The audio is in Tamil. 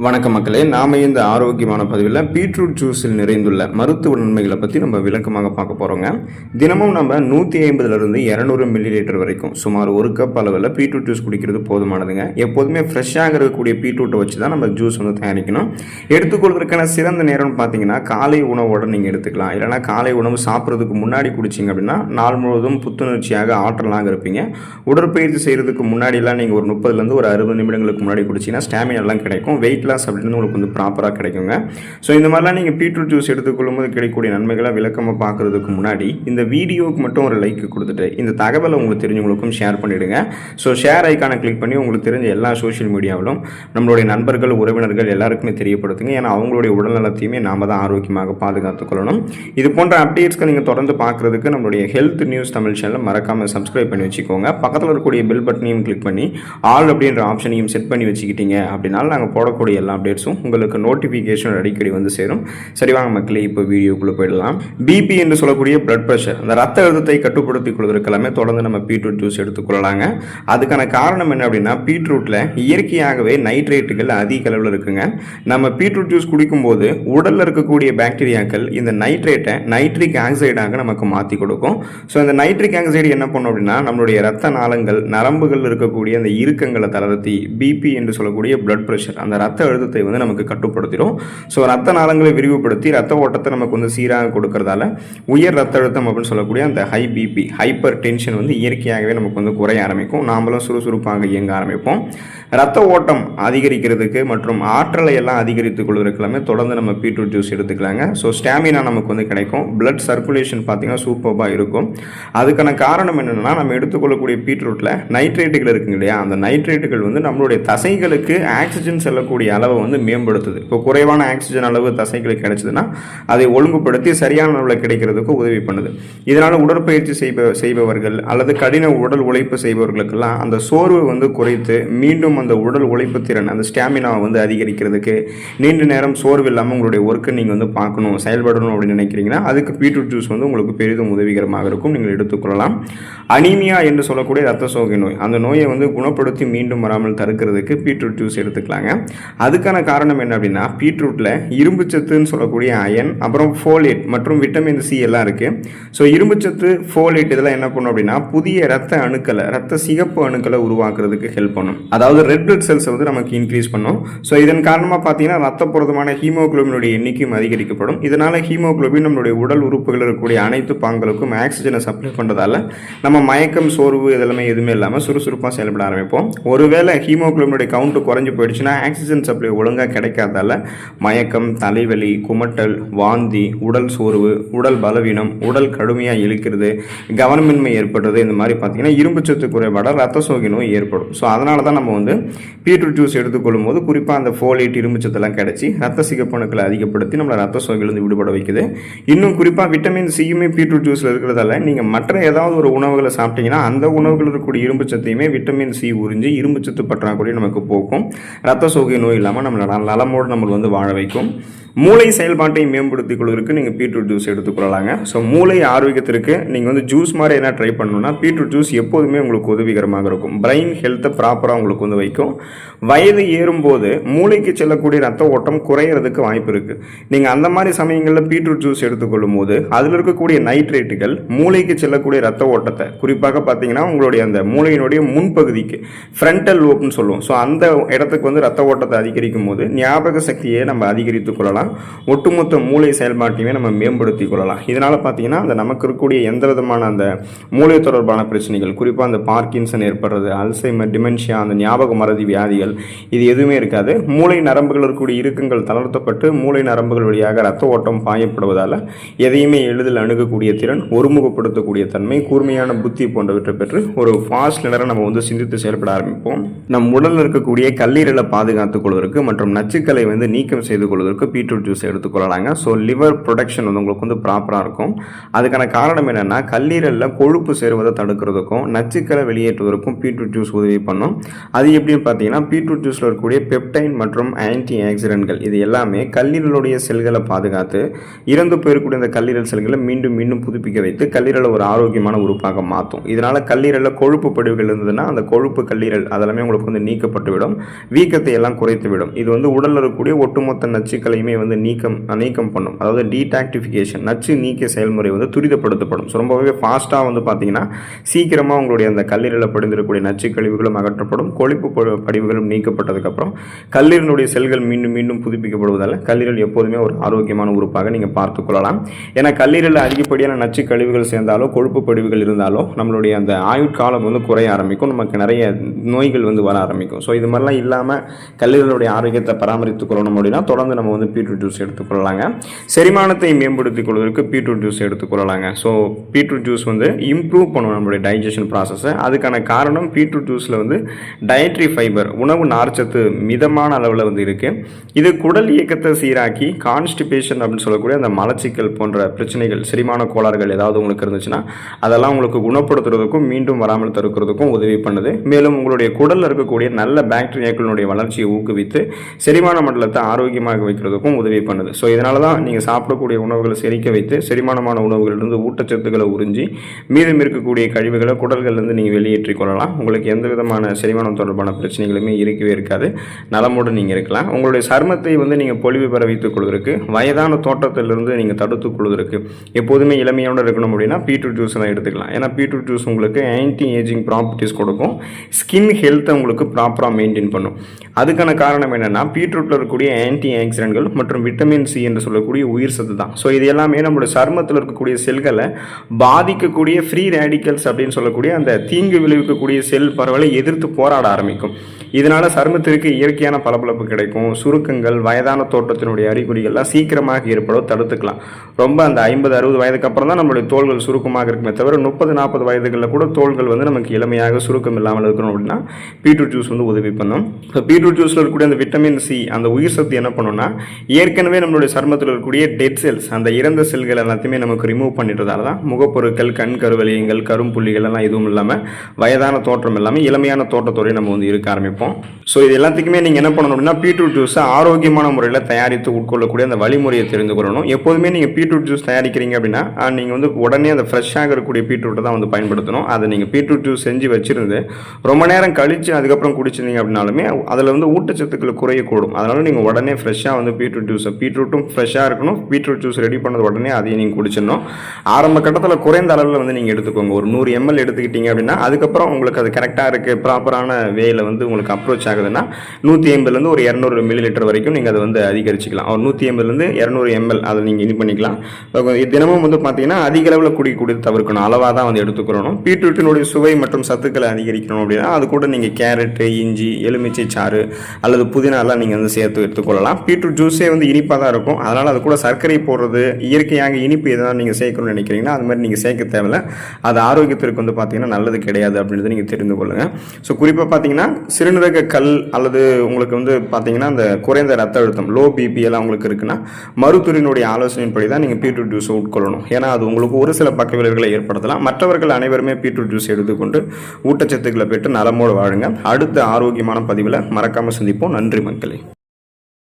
வணக்க மக்களே, நாம இந்த ஆரோக்கியமான பதிவில் பீட்ரூட் ஜூஸில் நிறைந்துள்ள மருத்துவ நன்மைகளை பற்றி நம்ம விளக்கமாக பார்க்க போகிறோங்க. தினமும் நம்ம 150லிருந்து 200 மில்லி லிட்டர் வரைக்கும் சுமார் 1 கப் அளவில் பீட்ரூட் ஜூஸ் குடிக்கிறது போதுமானதுங்க. எப்போதுமே ஃப்ரெஷ்ஷாக இருக்கக்கூடிய பீட்ரூட்டை வச்சு தான் நம்ம ஜூஸ் தயாரிக்கணும். எடுத்துக்கொள்வதற்கான சிறந்த நேரம்னு பார்த்தீங்கன்னா காலை உணவோடு நீங்கள் எடுத்துக்கலாம். இல்லைனா காலை உணவு சாப்பிட்றதுக்கு முன்னாடி குடிச்சிங்க அப்படின்னா நாள் முழுவதும் புத்துணர்ச்சியாக ஆற்றலாக இருப்பீங்க. உடற்பயிற்சி செய்கிறதுக்கு முன்னாடிலாம் நீங்கள் ஒரு 30லேருந்து ஒரு 60 நிமிடங்களுக்கு முன்னாடி குடிச்சிங்கன்னா ஸ்டாமினாலாம் கிடைக்கும். வெயிட் லாஸ் அப்படின்னு உங்களுக்கு ப்ராப்பராக கிடைக்குங்க. ஸோ இந்த மாதிரிலாம் நீங்கள் பீட்ரூட் ஜூஸ் எடுத்துக்கொள்ளும்போது கிடைக்கக்கூடிய நன்மைகளை விளக்கமாக பார்க்குறதுக்கு முன்னாடி இந்த வீடியோவுக்கு மட்டும் ஒரு லைக் கொடுத்துட்டு இந்த தகவலை உங்களுக்கு தெரிஞ்சவங்களுக்கும் ஷேர் பண்ணிவிடுங்க. ஸோ ஷேர் ஐக்கானை கிளிக் பண்ணி உங்களுக்கு தெரிஞ்ச எல்லா சோஷியல் மீடியாவிலும் நம்மளுடைய நண்பர்கள் உறவினர்கள் எல்லாருக்குமே தெரியப்படுத்துங்க. ஏன்னா அவங்களுடைய உடல்நலத்தையுமே நாம் தான் ஆரோக்கியமாக பாதுகாத்துக்கொள்ளணும். இது போன்ற அப்டேட்ஸ்க்கு நீங்கள் தொடர்ந்து பார்க்குறதுக்கு நம்மளுடைய ஹெல்த் நியூஸ் தமிழ் சேனலை மறக்காமல் சப்ஸ்கிரைப் பண்ணி வச்சுக்கோங்க. பக்கத்தில் இருக்கக்கூடிய பெல் பட்டனையும் கிளிக் பண்ணி ஆல் அப்படின்ற ஆப்ஷனையும் செட் பண்ணி வச்சுக்கிட்டீங்க அப்படின்னாலும் நாங்கள் போடக்கூடிய எல்லா அப்டேட்ஸும் உங்களுக்கு நோட்டிஃபிகேஷன் அடிக்கடி வந்து சேரும். சரி வாங்க மக்களே, இப்போ வீடியோக்குள்ளே போயிடலாம். பிபி என்று சொல்லக்கூடிய பிளட் ப்ரெஷர், அந்த ரத்த அழுத்தத்தை கட்டுப்படுத்திக் கொள்வதற்கு எல்லாமே தொடர்ந்து நம்ம பீட்ரூட் ஜூஸ் எடுத்துக்கொள்ளலாங்க. அதுக்கான காரணம் என்ன அப்படின்னா பீட்ரூட்டில் இயற்கையாகவே நைட்ரேட்டுகள் அதிக அளவில் இருக்குங்க. நம்ம பீட்ரூட் ஜூஸ் குடிக்கும்போது உடலில் இருக்கக்கூடிய பாக்டீரியாக்கள் இந்த நைட்ரேட்டை நைட்ரிக் ஆக்சைடாக நமக்கு மாற்றி கொடுக்கும். ஸோ இந்த நைட்ரிக் ஆக்சைடு என்ன பண்ணும் அப்படின்னா நம்மளுடைய ரத்த நாளங்கள் நரம்புகள் இருக்கக்கூடிய அந்த இறுக்கங்களை தளர்த்தி பிபி என்று சொல்லக்கூடிய பிளட் ப்ரெஷர் அந்த ரத்த அழுத்தத்தை நமக்கு கட்டுப்படுத்திடும். ஸோ ரத்த நாளங்களை விரிவுபடுத்தி ரத்த ஓட்டத்தை நமக்கு சீராக கொடுக்கறதால உயர் ரத்த அழுத்தம் அப்படின்னு சொல்லக்கூடிய அந்த ஹை பிபி ஹைப்பர் டென்ஷன் இயற்கையாகவே நமக்கு குறைய ஆரம்பிக்கும். நாமளும் சுறுசுறுப்பாக இயங்க ஆரம்பிப்போம். ரத்த ஓட்டம் அதிகரிக்கிறதுக்கு மற்றும் ஆற்றலை எல்லாம் அதிகரித்துக் கொள்வதற்கு எல்லாமே தொடர்ந்து நம்ம பீட்ரூட் ஜூஸ் எடுத்துக்கலாங்க. ஸோ ஸ்டாமினா நமக்கு கிடைக்கும். பிளட் சர்க்குலேஷன் பார்த்தீங்கன்னா சூப்பராக இருக்கும். அதுக்கான காரணம் என்னென்னா நம்ம எடுத்துக்கொள்ளக்கூடிய பீட்ரூட்டில் நைட்ரேட்டுகள் இருக்குங்க இல்லையா, அந்த நைட்ரேட்டுகள் நம்மளுடைய தசைகளுக்கு ஆக்சிஜன் செல்லக்கூடிய அளவை மேம்படுத்துது. இப்போ குறைவான ஆக்சிஜன் அளவு தசைகளுக்கு கிடைச்சதுன்னா அதை ஒழுங்குபடுத்தி சரியான அளவில் கிடைக்கிறதுக்கு உதவி பண்ணுது. இதனால உடற்பயிற்சி செய்பவர்கள் அல்லது கடின உடல் உழைப்பு செய்பவர்களுக்கெல்லாம் அந்த சோர்வு குறைத்து மீண்டும் அந்த உடல் உழைப்பு திறன் அந்த ஸ்டாமினாவை அதிகரிக்கிறதுக்கு நீண்ட நேரம் சோர்வு இல்லாமல் உங்களுடைய ஒர்க்கை நீங்கள் பார்க்கணும் செயல்படணும் அப்படின்னு நினைக்கிறீங்கன்னா அதுக்கு பீட்ரூட் ஜூஸ் உங்களுக்கு பெரிதும் உதவிகரமாக இருக்கும். நீங்கள் எடுத்துக்கொள்ளலாம். அனீமியா என்று சொல்லக்கூடிய ரத்த சோகை நோய், அந்த நோயை குணப்படுத்தி மீண்டும் வராமல் தடுக்கிறதுக்கு பீட்ரூட் ஜூஸ் எடுத்துக்கலாங்க. அதுக்கான காரணம் என்ன அப்படின்னா பீட்ரூட்டில் இரும்பு சத்துன்னு சொல்லக்கூடிய அயன், அப்புறம் ஃபோலேட் மற்றும் விட்டமின் சி எல்லாம் இருக்கு. ஸோ இரும்பு சத்து ஃபோலேட் இதெல்லாம் என்ன பண்ணும் அப்படின்னா புதிய ரத்த அணுக்களை ரத்த சிகப்பு அணுக்களை உருவாக்குறதுக்கு ஹெல்ப் பண்ணும். அதாவது ரெட் பிளட் செல்ஸ் நமக்கு இன்க்ரீஸ் பண்ணும். ஸோ இதன் காரணமாக பார்த்தீங்கன்னா ரத்த புரதமான ஹீமோகுளோபினுடைய எண்ணிக்கையும் அதிகரிக்கப்படும். இதனால ஹீமோகுளோபின் நம்மளுடைய உடல் உறுப்புகள் இருக்கக்கூடிய அனைத்து பாங்களுக்கும் ஆக்சிஜனை சப்ளை பண்ணுறதால நம்ம மயக்கம் சோர்வு இதெல்லாமே எதுவுமே இல்லாமல் சுறுசுறுப்பாக செயல்பட ஆரம்பிப்போம். ஒருவேளை ஹீமோகுளோபினுடைய கவுண்ட் குறைஞ்சு போயிடுச்சுன்னா ஆக்சிஜன் சப்ளை ஒழுங்காக கிடைக்காதால மயக்கம், தலைவலி, குமட்டல், வாந்தி, உடல் சோர்வு, உடல் பலவீனம், உடல் கடுமையாக இழுக்கிறது, கவனமின்மை ஏற்படுறது, இந்த மாதிரி பார்த்தீங்கன்னா இரும்பு சத்து குறைபாட ரத்த சோகை நோய் ஏற்படும். ஸோ அதனால தான் நம்ம பீட்ரூட் ஜூஸ் எடுத்துக்கொள்ளும் போது குறிப்பாக அந்த ஃபோலேட் இரும்பு சத்தெல்லாம் கிடைச்சி ரத்த சிகப்பணுக்களை அதிகப்படுத்தி நம்மளை ரத்த சோகையிலிருந்து விடுபட வைக்குது. இன்னும் குறிப்பாக விட்டமின் சியுமே பீட்ரூட் ஜூஸில் இருக்கிறதால நீங்கள் மற்ற ஏதாவது ஒரு உணவுகளை சாப்பிட்டீங்கன்னா அந்த உணவுகள் இருக்கக்கூடிய இரும்பு சத்தையுமே விட்டமின் சி உறிஞ்சி இரும்பு சத்து பற்றாக்குறை நமக்கு போக்கும். ரத்த சோகை நோய் இல்லாமல் நம்மளோட நலமோடு நம்ம வாழ வைக்கும். மூளை செயல்பாட்டை மேம்படுத்திக் கொள்வதற்கு நீங்கள் பீட்ரூட் ஜூஸ் எடுத்துக்கொள்ளலாங்க. ஸோ மூளை ஆரோக்கியத்திற்கு நீங்கள் ஜூஸ் மாதிரி என்ன ட்ரை பண்ணணும்னா பீட்ரூட் ஜூஸ் எப்போதுமே உங்களுக்கு உதவிகரமாக இருக்கும். பிரெயின் ஹெல்த்தை ப்ராப்பராக உங்களுக்கு வைக்கும். வயது ஏறும்போது மூளைக்கு செல்லக்கூடிய ரத்த ஓட்டம் குறையிறதுக்கு வாய்ப்பு இருக்குது. நீங்கள் அந்த மாதிரி சமயங்களில் பீட்ரூட் ஜூஸ் எடுத்துக்கொள்ளும் போது அதில் இருக்கக்கூடிய நைட்ரேட்டுகள் மூளைக்கு செல்லக்கூடிய ரத்த ஓட்டத்தை குறிப்பாக பார்த்தீங்கன்னா உங்களுடைய அந்த மூளையினுடைய முன்பகுதிக்கு ஃப்ரண்டல் லோப்னு சொல்லுவோம். ஸோ அந்த இடத்துக்கு ரத்த ஓட்டத்தை அதிகரிக்கும் போது ஞாபக சக்தியை நம்ம அதிகரித்துக் கொள்ளலாம். ஒட்டுமொத்த மூளை செயல்பாட்டையுமே நம்ம மேம்படுத்திக் கொள்ளலாம். இதனால பார்த்தீங்கன்னா அந்த நமக்கு இருக்கக்கூடிய எந்த விதமான அந்த மூளை தொடர்பான பிரச்சனைகள் குறிப்பாக அந்த பார்க்கின்சன் ஏற்படுறது, அல்சைமர், டிமென்ஷியா, அந்த ஞாபக மறதி வியாதிகள் இது எதுவுமே இருக்காது. மூளை நரம்புகள் இருக்கக்கூடிய இறுக்கங்கள் தளர்த்தப்பட்டு மூளை நரம்புகள் வழியாக ரத்த ஓட்டம் பாயப்படுவதால் எதையுமே எளிதில் அணுகக்கூடிய திறன், ஒருமுகப்படுத்தக்கூடிய தன்மை, கூர்மையான புத்தி போன்றவற்றை பெற்று ஒரு ஃபாஸ்ட் லினரை நம்ம சிந்தித்து செயல்பட ஆரம்பிப்போம். நம் உடலில் இருக்கக்கூடிய கல்லீரலை பாதுகாத்துக் கொள்வதற்கு மற்றும் நச்சுக்களை நீக்கம் செய்து கொள்வதற்கு பீட்ரூட் பீட்ரூட் ஜூஸ் எடுத்துக்கொள்ளலாங்க. ஸோ லிவர் ப்ரொடக்ஷன் வந்து உங்களுக்கு வந்து ப்ராப்பராக இருக்கும். அதுக்கான காரணம் என்னென்னா, கல்லீரலில் கொழுப்பு சேருவதை தடுக்கிறதுக்கும் நச்சுக்களை வெளியேற்றுவதற்கும் பீட்ரூட் ஜூஸ் உதவி பண்ணும். அது எப்படின்னு பார்த்தீங்கன்னா, பீட்ரூட் ஜூஸில் இருக்கக்கூடிய பெப்டைன் மற்றும் ஆன்டி ஆக்சிடென்ட்கள் இது எல்லாமே கல்லீரலுடைய செல்களை பாதுகாத்து இறந்து போயிருக்கூடிய இந்த கல்லீரல் செல்களை மீண்டும் மீண்டும் புதுப்பிக்க வைத்து கல்லீரலை ஒரு ஆரோக்கியமான உறுப்பாக மாற்றும். இதனால் கல்லீரலில் கொழுப்பு படிவுகள் இருந்ததுன்னா அந்த கொழுப்பு கல்லீரல் அதெல்லாமே உங்களுக்கு வந்து நீக்கப்பட்டுவிடும். வீக்கத்தை எல்லாம் குறைத்துவிடும். இது வந்து உடலில் இருக்கக்கூடிய ஒட்டுமொத்த நச்சுக்களையுமே வந்து நீக்கம் பண்ணும். அதாவது டீடாக்டிஃபிகேஷன் நச்சு நீக்க செயல்முறை வந்து துரிதப்படுத்தப்படும். ஸோ ரொம்பவே ஃபாஸ்ட்டாக வந்து பார்த்தீங்கன்னா சீக்கிரமாக உங்களுடைய அந்த கல்லீரலில் படிந்திருக்கக்கூடிய நச்சு கழிவுகளும் அகற்றப்படும். கொழுப்பு படிவுகளும் நீக்கப்பட்டதுக்கப்புறம் கல்லீரலுடைய செல்கள் மீண்டும் மீண்டும் புதுப்பிக்கப்படுவதால் கல்லீரல் எப்போதுமே ஒரு ஆரோக்கியமான உறுப்பாக நீங்கள் பார்த்துக்கொள்ளலாம். ஏன்னா கல்லீரலில் அதிகப்படியான நச்சு கழிவுகள் சேர்ந்தாலோ கொழுப்பு படிவுகள் இருந்தாலோ நம்மளுடைய அந்த ஆயுட்காலம் வந்து குறைய ஆரம்பிக்கும். நமக்கு நிறைய நோய்கள் வந்து வர ஆரம்பிக்கும். ஸோ இது மாதிரிலாம் இல்லாமல் கல்லீரலுடைய ஆரோக்கியத்தை பராமரித்துக் கொள்ளணும் அப்படின்னா தொடர்ந்து நம்ம வந்து பீட்ரூட் ஜூஸ் எடுத்துக்கொள்ளலாங்க. செரிமானத்தை மேம்படுத்திக் கொள்வதற்கு பீட்ரூட் ஜூஸ் எடுத்துக்கொள்ளலாங்க. ஸோ பீட்ரூட் ஜூஸ் வந்து இம்ப்ரூவ் பண்ணும் நம்மளுடைய டைஜஷன் ப்ராசஸை. அதுக்கான காரணம் பீட்ரூட் ஜூஸில் வந்து டயட்ரி ஃபைபர் உணவு நார்ச்சத்து மிதமான அளவில் வந்து இருக்குது. இது குடல் இயக்கத்தை சீராக்கி கான்ஸ்டிபேஷன் அப்படின்னு சொல்லக்கூடிய அந்த மலச்சிக்கல் போன்ற பிரச்சனைகள் செரிமான கோளாறுகள் ஏதாவது உங்களுக்கு இருந்துச்சுன்னா அதெல்லாம் உங்களுக்கு குணப்படுத்துறதுக்கும் மீண்டும் வராமல் தடுக்கிறதுக்கும் உதவி பண்ணுது. மேலும் உங்களுடைய குடலில் இருக்கக்கூடிய நல்ல பாக்டீரியாக்களுடைய வளர்ச்சியை ஊக்குவித்து செரிமான மண்டலத்தை ஆரோக்கியமாக வைக்கிறதுக்கும் உதவி பண்ணுது. ஸோ இதனால தான் நீங்கள் சாப்பிடக்கூடிய உணவுகளை செரிக்க வைத்து செரிமானமான உணவுகளிலிருந்து ஊட்டச்சத்துக்களை உறிஞ்சி மீதம் இருக்கக்கூடிய கழிவுகளை குடல்கள்லேருந்து நீங்கள் வெளியேற்றிக் கொள்ளலாம். உங்களுக்கு எந்த விதமான செரிமானம் தொடர்பான பிரச்சனைகளுமே இருக்கவே இருக்காது. நலமோடு நீங்கள் இருக்கலாம். உங்களுடைய சருமத்தை வந்து நீங்கள் பொலிவு பெற வைத்துக் கொள்வதற்கு வயதான தோற்றத்திலிருந்து நீங்கள் தடுத்துக் கொள்வதற்கு எப்போதுமே இளமையோடு இருக்கணும் அப்படின்னா பீட்ரூட் ஜூஸ் தான் எடுத்துக்கலாம். ஏன்னா பீட்ரூட் ஜூஸ் உங்களுக்கு ஆன்டி ஏஜிங் ப்ராப்பர்ட்டிஸ் கொடுக்கும். ஸ்கின் ஹெல்த்தை உங்களுக்கு ப்ராப்பராக மெயின்டைன் பண்ணும். அதுக்கான காரணம் என்னென்னா பீட்ரூட்டில் இருக்கக்கூடிய ஆன்டி ஆக்சிடென்ட்கள் மற்றும் விட்டமின் சி என்று சொல்லக்கூடிய உயிர் சத்து தான். ஸோ இது எல்லாமே நம்மளுடைய சருமத்தில் இருக்கக்கூடிய செல்களை பாதிக்கக்கூடிய ஃப்ரீ ரேடிக்கல்ஸ் அப்படின்னு சொல்லக்கூடிய அந்த தீங்கு விளைவிக்கக்கூடிய செல் பரவலை எதிர்த்து போராட ஆரம்பிக்கும். இதனால் சருமத்திற்கு இயற்கையான பளபளப்பு கிடைக்கும். சுருக்கங்கள் வயதான தோற்றத்தினுடைய அறிகுறிகள்லாம் சீக்கிரமாக ஏற்பட தடுத்துக்கலாம். ரொம்ப அந்த 50-60 வயதுக்கு அப்புறம் தான் நம்மளுடைய தோள்கள் சுருக்கமாக இருக்குமே தவிர 30-40 வயதுகளில் கூட தோள்கள் வந்து நமக்கு இளமையாக சுருக்கம் இல்லாமல் இருக்கணும் அப்படின்னா பீட்ரூட் ஜூஸ் வந்து உதவி பண்ணும். ஸோ பீட்ரூட் ஜூஸில் இருக்கக்கூடிய அந்த விட்டமின் சி அந்த உயிர் சத்து என்ன பண்ணுன்னா ஏற்கனவே நம்மளுடைய சருமத்தில் இருக்கக்கூடிய டெட் செல்ஸ் அந்த இறந்த செல்கள் எல்லாத்தையுமே நமக்கு ரிமூவ் பண்ணிட்டதால தான் முகப்பொருட்கள் கண் கருவலியங்கள் கரும்புள்ளிகள் எல்லாம் எதுவும் இல்லாமல் வயதான தோற்றம் இல்லாமல் இளமையான தோற்றத்தோடு நம்ம வந்து இருக்க ஆரம்பிப்போம். ஸோ இது எல்லாத்துக்குமே நீங்கள் என்ன பண்ணணும் அப்படின்னா பீட்ரூட் ஜூஸை ஆரோக்கியமான முறையில் தயாரித்து உட்கொள்ளக்கூடிய அந்த வழிமுறையை தெரிந்து கொள்ளணும். எப்போதுமே நீங்கள் பீட்ரூட் ஜூஸ் தயாரிக்கிறீங்க அப்படின்னா நீங்கள் வந்து உடனே அந்த ஃப்ரெஷ்ஷாக இருக்கக்கூடிய பீட்ரூட்டை தான் வந்து பயன்படுத்தணும். அதை நீங்கள் பீட்ரூட் ஜூஸ் செஞ்சு வச்சிருந்து ரொம்ப நேரம் கழித்து அதுக்கப்புறம் குடிச்சிருந்தீங்க அப்படின்னாலுமே அதில் வந்து ஊட்டச்சத்துக்கள் குறையக்கூடும். அதனால் நீங்கள் உடனே ஃப்ரெஷ்ஷாக வந்து பீட்ரூட்டும் ஃப்ரெஷ்ஷாக இருக்கணும். பீட்ரூட் ஜூஸ் ரெடி பண்ணது உடனே அதையும் நீங்கள் குடிச்சிடணும். ஆரம்ப கட்டத்தில் குறைந்த அளவில் வந்து நீங்கள் எடுத்துக்கோங்க. ஒரு 100 ml எடுத்துக்கிட்டீங்க அப்படின்னா அதுக்கப்புறம் உங்களுக்கு அது கரெக்டாக இருக்குது ப்ராப்பரான வேயில் வந்து உங்களுக்கு அப்ரோச் ஆகுதுன்னா 150லேருந்து ஒரு 200 ml வரைக்கும் நீங்கள் அதை வந்து அதிகரிச்சிக்கலாம். ஒரு 150லேருந்து 200 ml அதை நீங்கள் இது பண்ணிக்கலாம். தினமும் வந்து பார்த்தீங்கன்னா அதிக அளவில் குடி தவிர்க்கணும். அளவாக தான் வந்து எடுத்துக்கிறணும். பீட்ரூட்டினுடைய சுவை மற்றும் சத்துக்களை அதிகரிக்கணும் அப்படின்னா அது கூட நீங்கள் கேரட்டு இஞ்சி எலுமிச்சை சாறு அல்லது புதினாலாம் நீங்கள் வந்து சேர்த்து எடுத்துக்கொள்ளலாம். பீட்ரூட் ஜூஸே வந்து இனிப்பாக தான் இருக்கும். அதனால் அது கூட சர்க்கரை போடுறது இயற்கையாக இனிப்பு எதாவது நீங்கள் சேர்க்கணும்னு நினைக்கிறீங்கன்னா அது மாதிரி நீங்கள் சேர்க்க தேவையில்லை. அது ஆரோக்கியத்திற்கு வந்து பார்த்தீங்கன்னா நல்லது கிடையாது அப்படின்றத நீங்கள் தெரிந்து கொள்ளுங்கள். ஸோ குறிப்பாக பார்த்தீங்கன்னா சிறுநீரக கல் அல்லது உங்களுக்கு வந்து பார்த்தீங்கன்னா அந்த குறைந்த ரத்த அழுத்தம் லோ பிபி எல்லாம் உங்களுக்கு இருக்குன்னா மருத்துவரினுடைய ஆலோசனையின்படி தான் நீங்கள் பீட்ரூட் ஜூஸ் உட்கொள்ளணும். ஏன்னா அது உங்களுக்கு ஒரு சில பக்க விளைவுகளை ஏற்படுத்தலாம். மற்றவர்கள் அனைவருமே பீட்ரூட் ஜூஸ் எடுத்துக்கொண்டு ஊட்டச்சத்துக்களை பெற்று நலமோடு வாழுங்க. அடுத்த ஆரோக்கியமான பதிவில் மறக்காமல் சந்திப்போம். நன்றி மக்களே.